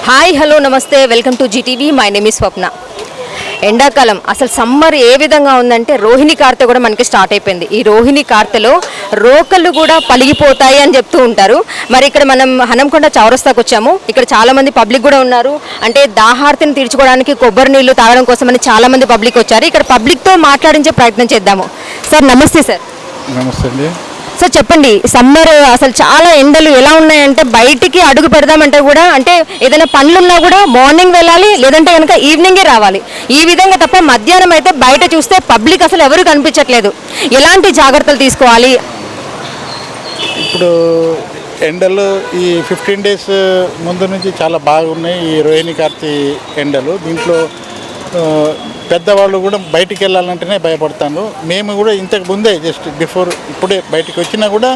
Hi hello నమస్తే welcome to GTV. My name is Swapna. ఎండాకాలం అసలు సమ్మర్ ఏ విధంగా ఉందంటే రోహిణి కార్తె కూడా మనకి స్టార్ట్ అయిపోయింది. ఈ రోహిణి కార్తెలో రోకళ్ళు కూడా పలిగిపోతాయి అని చెప్తూ ఉంటారు. మరి ఇక్కడ మనం హనంకొండ చౌరస్తాకు వచ్చాము. ఇక్కడ చాలా మంది పబ్లిక్ కూడా ఉన్నారు. అంటే దాహార్తిని తీర్చుకోవడానికి కొబ్బరి నీళ్లు తాగడం కోసం అని చాలా మంది పబ్లిక్ వచ్చారు. ఇక్కడ పబ్లిక్తో మాట్లాడించే ప్రయత్నం చేద్దాము. సార్ నమస్తే. సార్ నమస్తే అండి. సార్ చెప్పండి, సమ్మర్ అసలు చాలా ఎండలు ఎలా ఉన్నాయంటే బయటికి అడుగు పెడదామంటే కూడా అంటే ఏదైనా పనులున్నా కూడా మార్నింగ్ వెళ్ళాలి, లేదంటే కనుక ఈవినింగే రావాలి. ఈ విధంగా తప్ప మధ్యాహ్నం అయితే బయట చూస్తే పబ్లిక్ అసలు ఎవరు కనిపించట్లేదు. ఎలాంటి జాగ్రత్తలు తీసుకోవాలి? ఇప్పుడు ఎండలు ఈ 15 days ముందు నుంచి చాలా బాగున్నాయి ఈ రోహిణి కార్తీ ఎండలు. దీంట్లో పెద్దవాళ్ళు కూడా బయటికి వెళ్ళాలంటేనే భయపడతాను. మేము కూడా ఇంతకు ముందే జస్ట్ బిఫోర్ ఇప్పుడే బయటికి వచ్చినా కూడా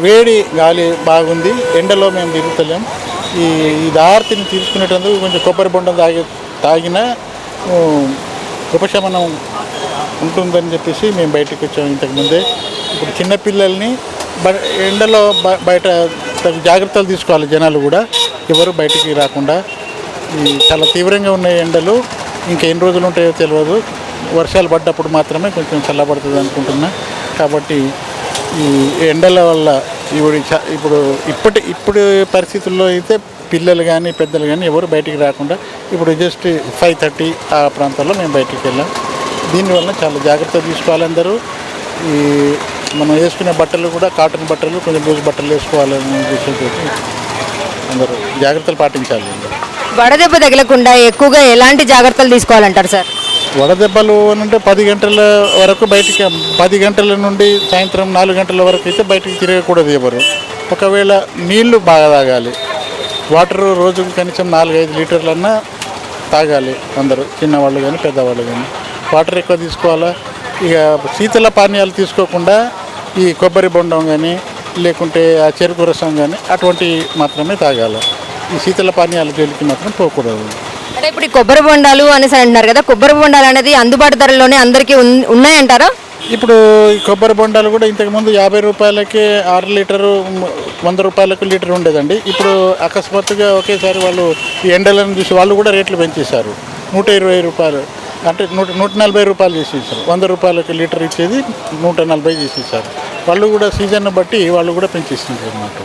వేడి గాలి బాగుంది. ఎండలో మేము తిరుగుతలేం. ఈ దాహార్తిని తీసుకునేటందుకు కొంచెం కొబ్బరి బొండం తాగినా ఉపశమనం ఉంటుందని చెప్పేసి మేము బయటకు వచ్చాము ఇంతకుముందే. ఇప్పుడు చిన్నపిల్లల్ని ఎండలో బయట జాగ్రత్తలు తీసుకోవాలి. జనాలు కూడా ఎవరు బయటికి రాకుండా. చాలా తీవ్రంగా ఉన్నాయి ఎండలు. ఇంకా ఎన్ని రోజులు ఉంటాయో తెలియదు. వర్షాలు పడ్డప్పుడు మాత్రమే కొంచెం చల్లబడుతుంది అనుకుంటున్నా. కాబట్టి ఈ ఎండల వల్ల ఇప్పుడు పరిస్థితుల్లో అయితే పిల్లలు కానీ పెద్దలు కానీ ఎవరు బయటికి రాకుండా ఇప్పుడు జస్ట్ 5:30 ఆ ప్రాంతాల్లో మేము బయటికి వెళ్ళాం. దీనివల్ల చాలా జాగ్రత్త తీసుకోవాలి అందరూ. మనం వేసుకునే బట్టలు కూడా కాటన్ బట్టలు, కొంచెం లూజ్ బట్టలు వేసుకోవాలని ఉద్దేశంతో అందరూ జాగ్రత్తలు పాటించాలి. వడదెబ్బ తగలకుండా ఎక్కువగా ఎలాంటి జాగ్రత్తలు తీసుకోవాలంటారు సార్? వడదెబ్బలు అంటే 10 గంటల వరకు బయటికి, 10 గంటల నుండి సాయంత్రం 4 గంటల వరకు అయితే బయటికి తిరగకూడదు ఎవరు. ఒకవేళ నీళ్లు బాగా తాగాలి. వాటర్ రోజుకు కనీసం 4-5 లీటర్లన్నా తాగాలి అందరూ, చిన్నవాళ్ళు కానీ పెద్దవాళ్ళు కానీ. వాటర్ ఎక్కువ తీసుకోవాలా. ఇక శీతల పానీయాలు తీసుకోకుండా ఈ కొబ్బరి బొండం కానీ లేకుంటే ఆ చెరుకు రసం కానీ అటువంటి మాత్రమే తాగాలి. ఈ శీతల పానీయాల జోలికి మాత్రం పోకూడదు. అంటే ఇప్పుడు కొబ్బరి బొండాలు అనేసి అంటున్నారు కదా, కొబ్బరి బొండాలు అనేది అందుబాటు ధరలోనే అందరికీ ఉన్నాయంటారా? ఇప్పుడు ఈ కొబ్బరి బొండాలు కూడా ఇంతకుముందు 50 రూపాయలకి 6 లీటరు, 100 రూపాయలకు లీటర్ ఉండేదండి. ఇప్పుడు అకస్మాత్తుగా ఒకేసారి వాళ్ళు ఈ ఎండలను చూసి వాళ్ళు కూడా రేట్లు పెంచేశారు. 120 రూపాయలు అంటే 140 రూపాయలు చేసేసారు. 100 రూపాయలకి లీటర్ ఇచ్చేది 140 చేసేసారు. వాళ్ళు కూడా సీజన్ను బట్టి వాళ్ళు కూడా పెంచేస్తున్నారు అన్నమాట.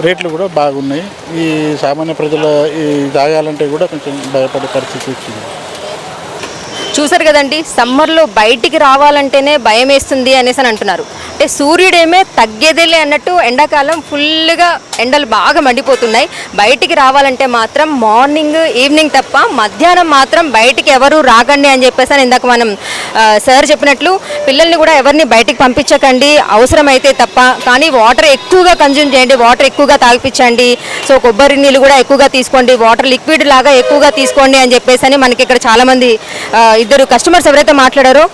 రేట్లు కూడా బాగున్నాయి. ఈ సామాన్య ప్రజల ఈ తాగాలంటే కూడా కొంచెం భయపడే పరిస్థితి వచ్చింది. చూసారు కదండి, సమ్మర్లో బయటికి రావాలంటేనే భయం వేస్తుంది అనేసి అని అంటున్నారు. అంటే సూర్యుడేమే తగ్గేదేలే అన్నట్టు ఎండాకాలం ఫుల్గా ఎండలు బాగా మండిపోతున్నాయి. బయటికి రావాలంటే మాత్రం మార్నింగ్ ఈవినింగ్ తప్ప మధ్యాహ్నం మాత్రం బయటికి ఎవరు రాకండి అని చెప్పేసి ఇందాక మనం సార్ చెప్పినట్లు పిల్లల్ని కూడా ఎవరిని బయటికి పంపించకండి అవసరమైతే తప్ప. కానీ వాటర్ ఎక్కువగా కన్జ్యూమ్ చేయండి, వాటర్ ఎక్కువగా తాగిపించండి. సో కొబ్బరి నీళ్ళు కూడా ఎక్కువగా తీసుకోండి, వాటర్ లిక్విడ్ లాగా ఎక్కువగా తీసుకోండి అని చెప్పేసి మనకి ఇక్కడ చాలామంది ఇద్దరు కస్టమర్స్ ఎవరైతే మాట్లాడారో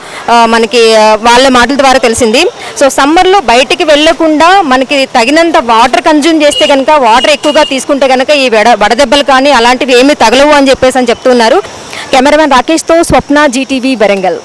మనకి వాళ్ళ మాటల ద్వారా తెలిసింది. సో సమ్మర్లో బయటికి వెళ్లకుండా మనకి తగినంత వాటర్ కన్జ్యూమ్ చేస్తే కనుక, వాటర్ ఎక్కువగా తీసుకుంటే కనుక ఈ వడదెబ్బలు కానీ అలాంటివి ఏమీ తగలవు అని చెప్పేసి చెప్తున్నారు. కెమెరామెన్ రాకేష్తో స్వప్న, జీటీవీ వరంగల్.